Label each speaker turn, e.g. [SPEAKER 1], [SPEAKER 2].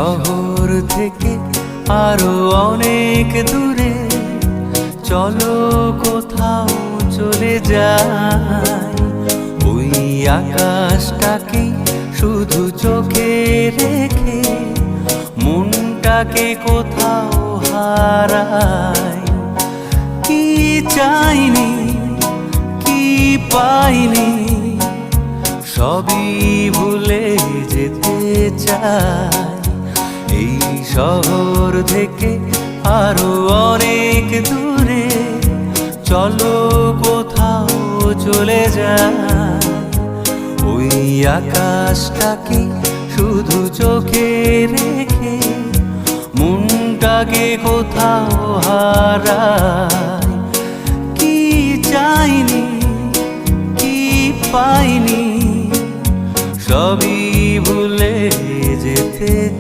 [SPEAKER 1] শহর থেকে আরো অনেক দূরে চলো কোথাও চলে যাই। ওই আকাশটাকে শুধু চোখে রেখে মনটাকে কোথাও হারাই। কি চাইনি কি পাইনি সবই ভুলে যেতে চাই। এই শহর থেকে আরো অনেক দূরে চলো কোথাও চলে যাই। ওই আকাশটাকে শুধু চোখে রেখে মনটাকে কোথাও হারাই। কি চাইনি কি পাইনি সবই ভুলে যেতে